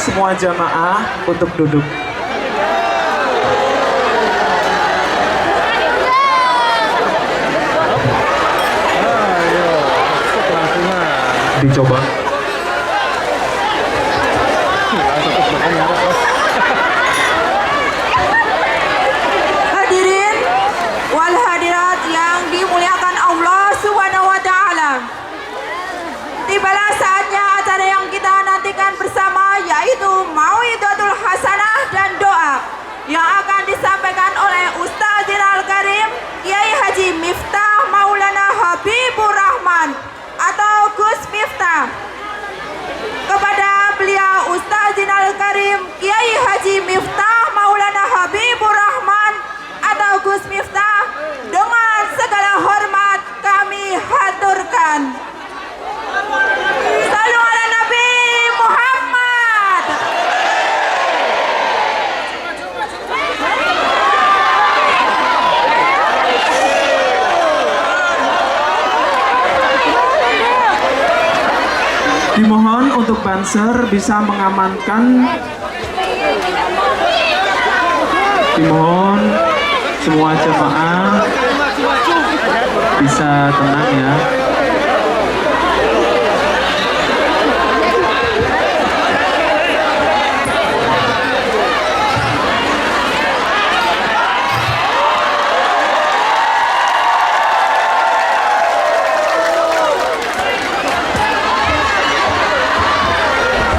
semua jamaah untuk duduk. Dicoba. Hadirin wal hadirat yang dimuliakan Allah Subhanahu wa taala. Tibalah saatnya acara yang kita nantikan bersama, yaitu Mau'izatul Hasanah dan doa yang akan disampaikan oleh Ustadzil Karim Kiai Haji Miftah Maulana Habibur Rahman atau Gus Miftah. Kepada beliau Ustadzil Karim Kiai Haji Miftah Maulana Habibur Rahman atau Gus Miftah, dengan segala hormat kami haturkan. Salam ala Nabi Muhammad. Dimohon untuk banser bisa mengamankan. Dimohon semua jemaah bisa tenang ya.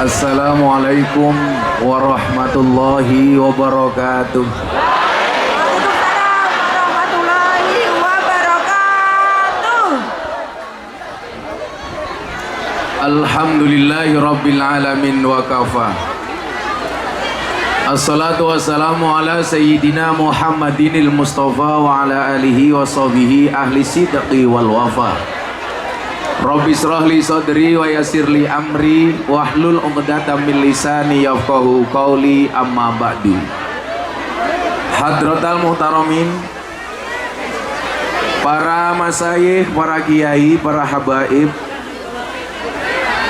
Assalamualaikum warahmatullahi wabarakatuh. Waalaikumsalam warahmatullahi wabarakatuh. Alhamdulillahi rabbil alamin wa kafa. Assalatu wassalamu ala sayyidina Muhammadinil Mustafa wa ala alihi wa sahbihi ahli sidqi wal wafa. Rabbi shrah li sadri wa yassir li amri wahlul 'uqdatam min lisani yafqahu qawli, amma ba'du. Hadratal muhtaramin, para masyayikh, para kiai, para habaib,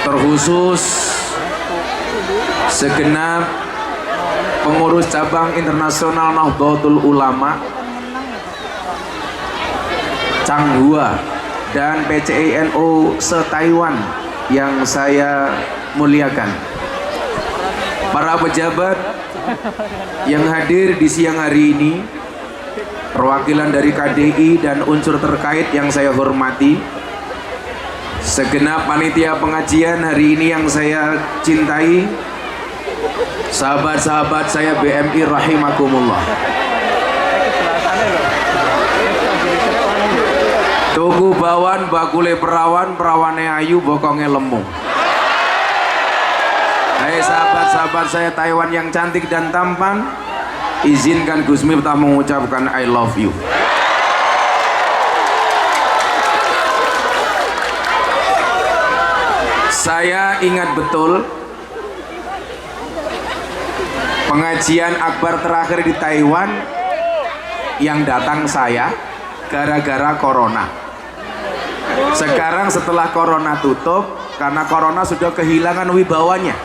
terkhusus segenap pengurus cabang internasional Nahdlatul Ulama Changhua dan PCI-NU se-Taiwan yang saya muliakan, para pejabat yang hadir di siang hari ini, perwakilan dari KDI dan unsur terkait yang saya hormati, segenap panitia pengajian hari ini yang saya cintai, sahabat-sahabat saya BMI rahimakumullah. Tugu bawan, bakule perawan, perawane ayu, bokonge lemu. Hai sahabat-sahabat saya Taiwan yang cantik dan tampan, izinkan Gus Miftah mengucapkan I love you. Saya ingat betul pengajian akbar terakhir di Taiwan yang datang saya gara-gara corona. Sekarang setelah corona tutup, karena corona sudah kehilangan wibawanya,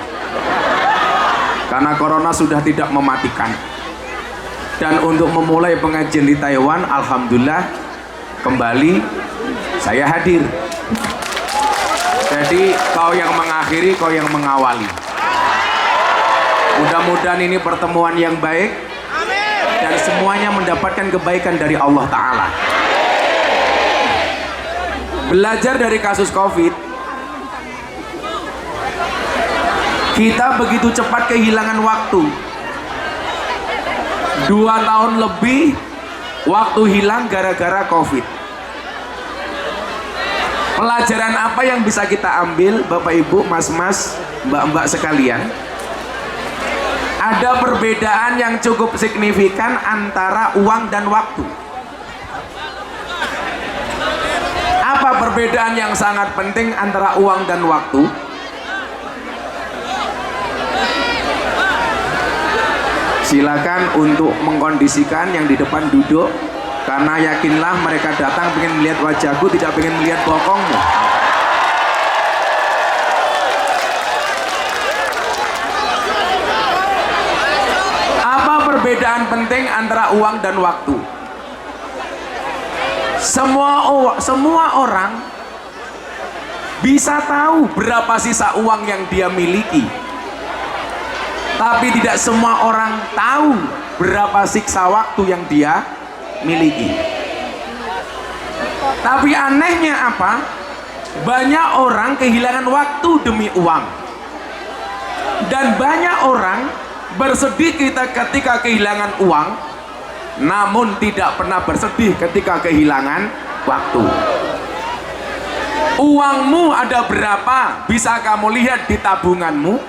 karena corona sudah tidak mematikan. Dan untuk memulai pengajian di Taiwan, alhamdulillah kembali saya hadir. Jadi kau yang mengakhiri, kau yang mengawali. Mudah-mudahan ini pertemuan yang baik dan semuanya mendapatkan kebaikan dari Allah Ta'ala. Belajar dari kasus COVID, kita begitu cepat kehilangan waktu. 2 tahun lebih waktu hilang gara-gara COVID. Pelajaran apa yang bisa kita ambil, Bapak Ibu, Mas-mas, Mbak-mbak sekalian? Ada perbedaan yang cukup signifikan antara uang dan waktu. Apa perbedaan yang sangat penting antara uang dan waktu? Silakan untuk mengkondisikan yang di depan duduk, karena yakinlah mereka datang pengen melihat wajahku, tidak pengen melihat bokongmu. perbedaan penting antara uang dan waktu. Semua orang bisa tahu berapa sisa uang yang dia miliki, tapi tidak semua orang tahu berapa sisa waktu yang dia miliki. Tapi anehnya apa? Banyak orang kehilangan waktu demi uang, dan banyak orang bersedih ketika kehilangan uang, namun tidak pernah bersedih ketika kehilangan waktu. Uangmu ada berapa bisa kamu lihat di tabunganmu,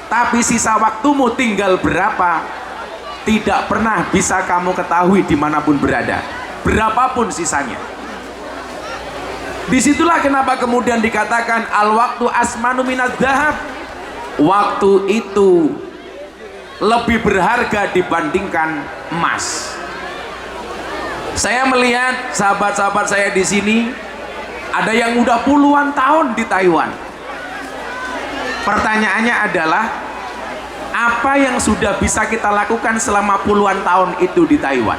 tapi sisa waktumu tinggal berapa tidak pernah bisa kamu ketahui dimanapun berada, berapapun sisanya. Disitulah kenapa kemudian dikatakan al-waktu asmanu minaz zahab. Waktu itu lebih berharga dibandingkan emas. Saya melihat sahabat-sahabat saya di sini ada yang udah puluhan tahun di Taiwan. Pertanyaannya adalah, apa yang sudah bisa kita lakukan selama puluhan tahun itu di Taiwan?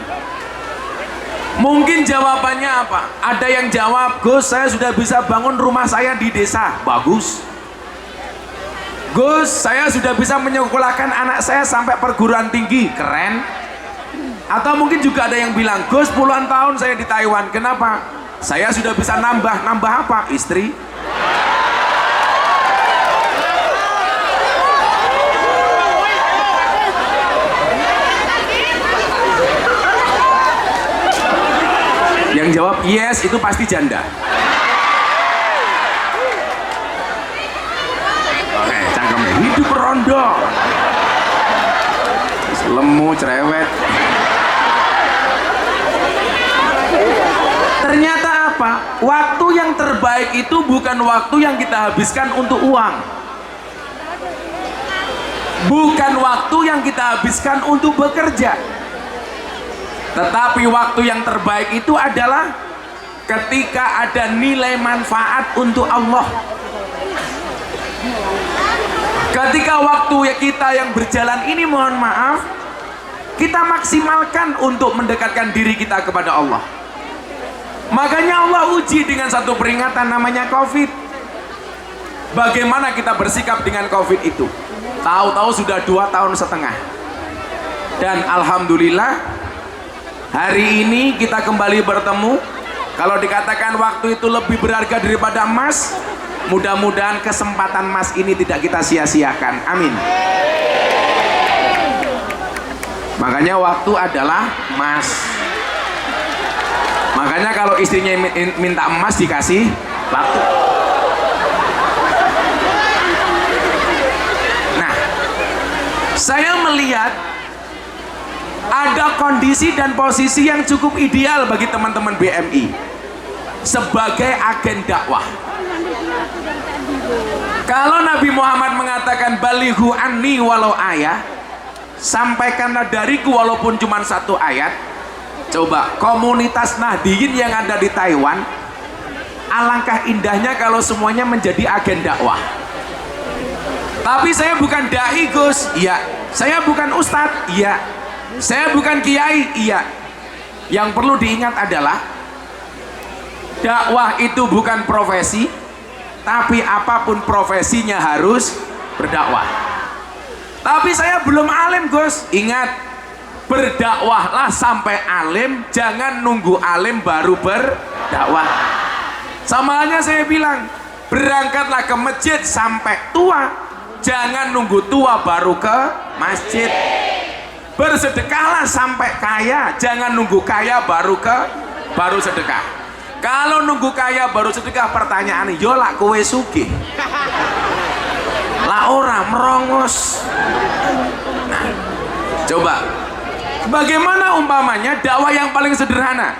Mungkin jawabannya apa? Ada yang jawab, Gus, saya sudah bisa bangun rumah saya di desa. Bagus. Gus, saya sudah bisa menyekolahkan anak saya sampai perguruan tinggi. Keren. Atau mungkin juga ada yang bilang, Gus, puluhan tahun saya di Taiwan. Kenapa? Saya sudah bisa nambah apa? Istri. Yang jawab yes itu pasti janda. Oke, cangkemnya hidup rondo, lemu cerewet. Ternyata apa? Waktu yang terbaik itu bukan waktu yang kita habiskan untuk uang, bukan waktu yang kita habiskan untuk bekerja. Tetapi waktu yang terbaik itu adalah ketika ada nilai manfaat untuk Allah. Ketika waktu kita yang berjalan ini, mohon maaf, kita maksimalkan untuk mendekatkan diri kita kepada Allah. Makanya Allah uji dengan satu peringatan namanya COVID. Bagaimana kita bersikap dengan COVID itu? Tahu-tahu sudah 2,5 tahun. Dan alhamdulillah hari ini kita kembali bertemu. Kalau dikatakan waktu itu lebih berharga daripada emas, mudah-mudahan kesempatan emas ini tidak kita sia-siakan. Amin. Makanya waktu adalah emas. Makanya kalau istrinya minta emas dikasih waktu. Nah, saya melihat ada kondisi dan posisi yang cukup ideal bagi teman-teman BMI sebagai agen dakwah. Kalau Nabi Muhammad mengatakan balighu anni walau ayat, sampaikanlah dariku walaupun cuma 1 ayat. Coba komunitas Nahdiyin yang ada di Taiwan, alangkah indahnya kalau semuanya menjadi agen dakwah. Tapi saya bukan dai, Gus. Iya. Saya bukan ustadz. Iya. Saya bukan kiai. Iya. Yang perlu diingat adalah dakwah itu bukan profesi, tapi apapun profesinya harus berdakwah. Tapi saya belum alim, Gus. Ingat, berdakwahlah sampai alim, jangan nunggu alim baru berdakwah. Sama halnya saya bilang, berangkatlah ke masjid sampai tua, jangan nunggu tua baru ke masjid. Bersedekahlah sampai kaya, jangan nunggu kaya baru sedekah. Kalau nunggu kaya baru sedekah, pertanyaan yo lak kowe sugih, lah ora merongos. Nah, coba bagaimana umpamanya dakwah yang paling sederhana,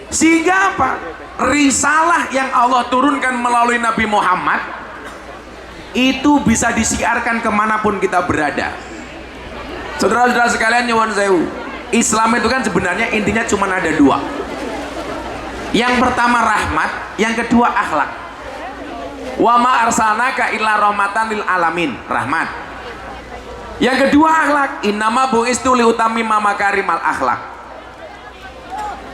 sehingga apa? Risalah yang Allah turunkan melalui Nabi Muhammad itu bisa disiarkan kemanapun kita berada. Saudara-saudara sekalian, nyuwun sewu, Islam itu kan sebenarnya intinya cuma ada 2. Yang pertama rahmat, yang kedua akhlak. Wa ma arsalnaka illa rahmatan lil alamin, rahmat. Yang kedua akhlak, innama bu'istu liutammima makarimal akhlak.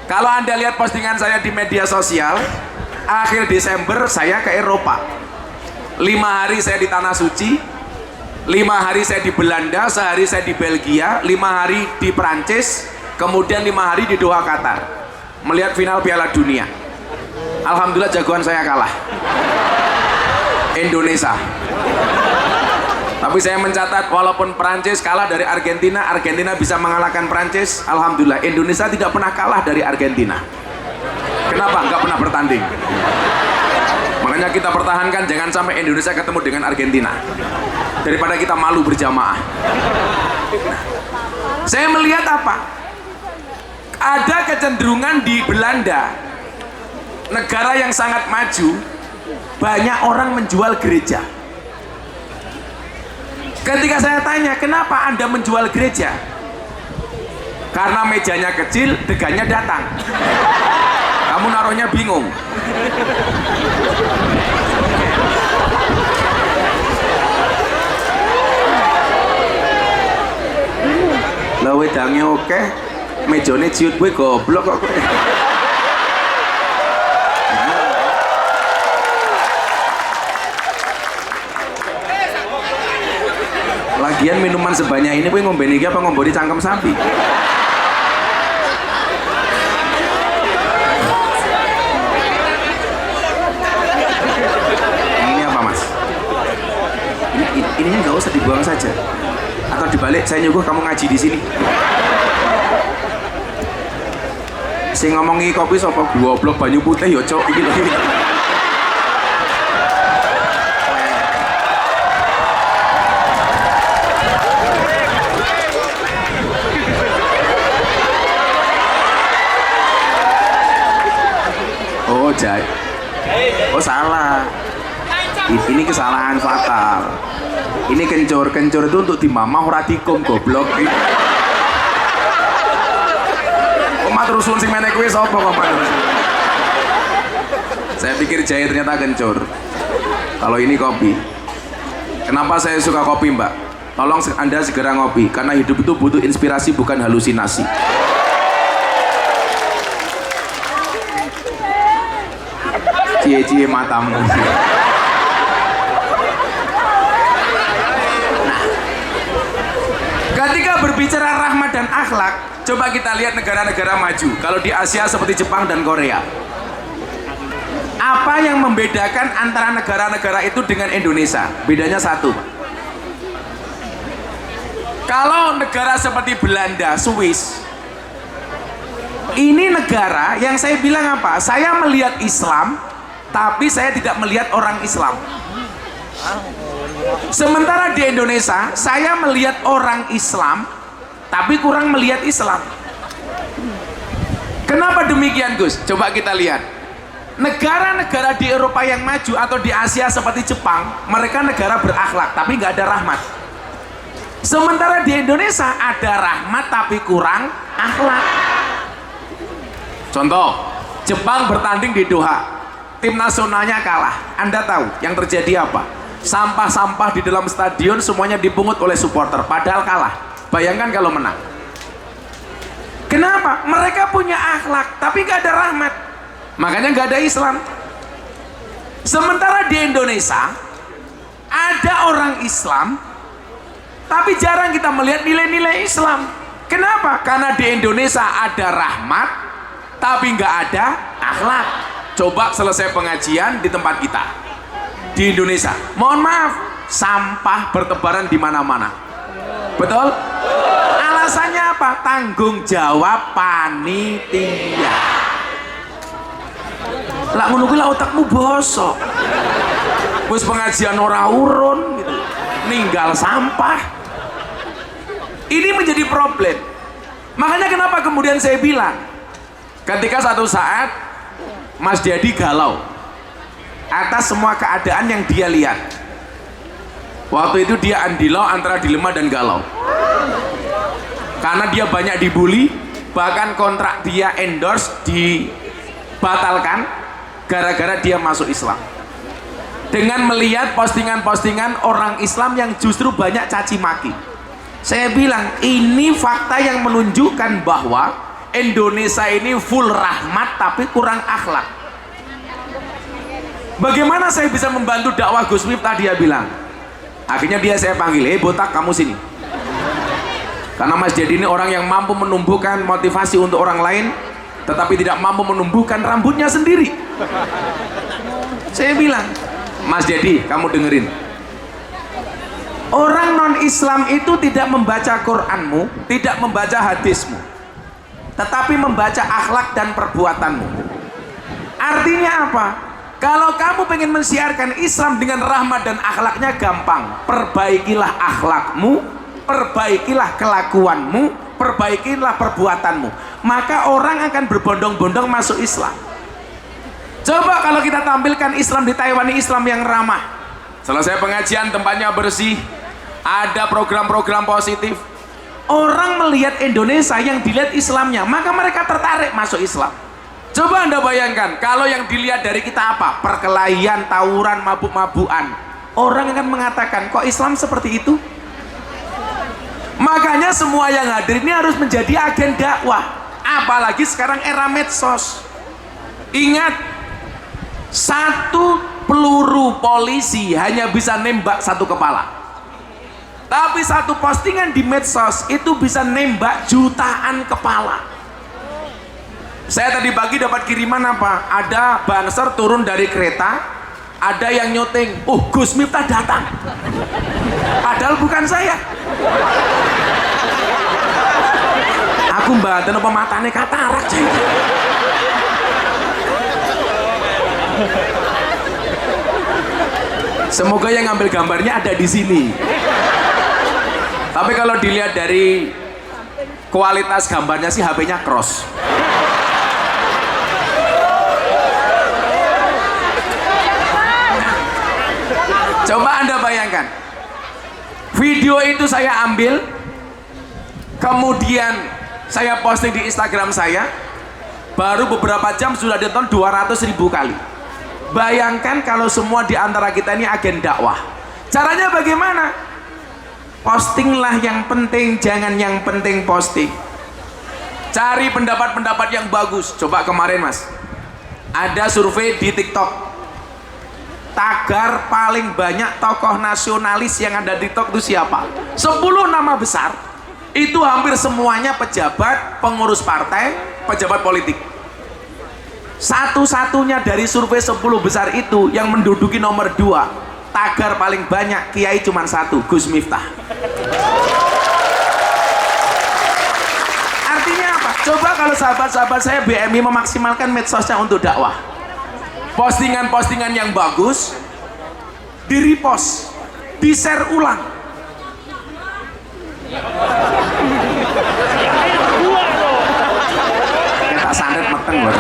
Kalau Anda lihat postingan saya di media sosial, akhir Desember saya ke Eropa. 5 hari saya di Tanah Suci, 5 hari saya di Belanda, sehari saya di Belgia, 5 hari di Prancis, kemudian 5 hari di Doha, Qatar, melihat final Piala Dunia. Alhamdulillah jagoan saya kalah, Indonesia. Tapi saya mencatat walaupun Prancis kalah dari Argentina, Argentina bisa mengalahkan Prancis. Alhamdulillah Indonesia tidak pernah kalah dari Argentina. Kenapa? Nggak pernah bertanding. Makanya kita pertahankan jangan sampai Indonesia ketemu dengan Argentina, daripada kita malu berjamaah. Saya melihat apa? Ada kecenderungan di Belanda, negara yang sangat maju, banyak orang menjual gereja. Ketika saya tanya, kenapa Anda menjual gereja? Karena mejanya kecil, degannya datang. Kamu naruhnya bingung. Lah wedangnya oke, mejane ciut gue goblok kok. Lagian minuman sebanyak ini gue ngombe iki apa ngombe di cangkem sapi? Ini apa mas? Ininya nggak usah dibuang saja, atau dibalik saya nyuguh kamu ngaji di sini. Sing ngomongi kopi sapa goblok banyu putih yo cok iki lho. Oh salah, ini kesalahan fatal. Ini kencur itu untuk dimamah ora dikum goblok. Kok matrusun sing meneh kuwi sapa kok matrusun? Saya pikir jahe ternyata kencur. Kalau ini kopi. Kenapa saya suka kopi mbak? Tolong Anda segera ngopi, karena hidup itu butuh inspirasi bukan halusinasi. Cie-cie matamu. Nah, ketika berbicara rahmat dan akhlak, coba kita lihat negara-negara maju. Kalau di Asia seperti Jepang dan Korea, apa yang membedakan antara negara-negara itu dengan Indonesia? Bedanya satu. Kalau negara seperti Belanda, Swiss, ini negara yang saya bilang apa? Saya melihat Islam, tapi saya tidak melihat orang Islam. Sementara di Indonesia, saya melihat orang Islam, tapi kurang melihat Islam. Kenapa demikian Gus? Coba kita lihat. Negara-negara di Eropa yang maju atau di Asia seperti Jepang, mereka negara berakhlak, tapi nggak ada rahmat. Sementara di Indonesia ada rahmat, tapi kurang akhlak. Contoh, Jepang bertanding di Doha. Tim nasionalnya kalah. Anda tahu yang terjadi apa? Sampah-sampah di dalam stadion semuanya dipungut oleh supporter, padahal kalah. Bayangkan kalau menang. Kenapa? Mereka punya akhlak, tapi gak ada rahmat. Makanya gak ada Islam. Sementara di Indonesia ada orang Islam, tapi jarang kita melihat nilai-nilai Islam. Kenapa? Karena di Indonesia ada rahmat, tapi gak ada akhlak. Coba selesai pengajian di tempat kita di Indonesia, mohon maaf, sampah bertebaran di mana-mana. Betul? Alasannya apa? Tanggung jawab panitia. Lah ngono kuwi otakmu bosok. Wis pengajian ora urun gitu, ninggal sampah. Ini menjadi problem. Makanya kenapa kemudian saya bilang, ketika satu saat Mas Dedi galau atas semua keadaan yang dia lihat. Waktu itu dia andilau antara dilema dan galau, karena dia banyak dibully, bahkan kontrak dia endorse dibatalkan gara-gara dia masuk Islam. Dengan melihat postingan-postingan orang Islam yang justru banyak caci maki. Saya bilang ini fakta yang menunjukkan bahwa Indonesia ini full rahmat tapi kurang akhlak. Bagaimana saya bisa membantu dakwah Gus Miftah, dia bilang. Akhirnya dia saya panggil, botak kamu sini. Karena Mas Dedi ini orang yang mampu menumbuhkan motivasi untuk orang lain, tetapi tidak mampu menumbuhkan rambutnya sendiri. Saya bilang, Mas Dedi, kamu dengerin. Orang non-Islam itu tidak membaca Quranmu, tidak membaca hadismu, tetapi membaca akhlak dan perbuatanmu. Artinya apa? Kalau kamu pengen mensiarkan Islam dengan rahmat dan akhlaknya gampang. Perbaikilah akhlakmu, perbaikilah kelakuanmu, perbaikilah perbuatanmu. Maka orang akan berbondong-bondong masuk Islam. Coba kalau kita tampilkan Islam di Taiwan, Islam yang ramah. Selesai pengajian tempatnya bersih, ada program-program positif. Orang melihat Indonesia yang dilihat Islamnya, maka mereka tertarik masuk Islam. Coba Anda bayangkan, kalau yang dilihat dari kita apa? Perkelahian, tawuran, mabuk-mabukan. Orang akan mengatakan, kok Islam seperti itu? Makanya semua yang hadir ini harus menjadi agen dakwah. Apalagi sekarang era medsos. Ingat, satu peluru polisi hanya bisa nembak satu kepala. Tapi satu postingan di medsos itu bisa nembak jutaan kepala. Saya tadi pagi dapat kiriman apa? Ada banser turun dari kereta, ada yang nyuting, Gus Miftah datang. Padahal bukan saya. Aku mbaten apa matane katarak saya. Semoga yang ngambil gambarnya ada di sini. Tapi kalau dilihat dari kualitas gambarnya sih HP-nya cross. Coba Anda bayangkan, video itu saya ambil, kemudian saya posting di Instagram saya, baru beberapa jam sudah ditonton 200.000 kali. Bayangkan kalau semua di antara kita ini agen dakwah. Caranya bagaimana? Postinglah yang penting, jangan yang penting posting. Cari pendapat-pendapat yang bagus. Coba kemarin Mas, ada survei di TikTok. Tagar paling banyak tokoh nasionalis yang ada di TikTok itu siapa? 10 nama besar. Itu hampir semuanya pejabat, pengurus partai, pejabat politik. Satu-satunya dari survei 10 besar itu yang menduduki nomor 2, tagar paling banyak kiai cuma 1, Gus Miftah. Artinya apa? Coba kalau sahabat-sahabat saya BMI memaksimalkan medsosnya untuk dakwah. Postingan-postingan yang bagus di repost, di share ulang. Kita sandet meteng loh.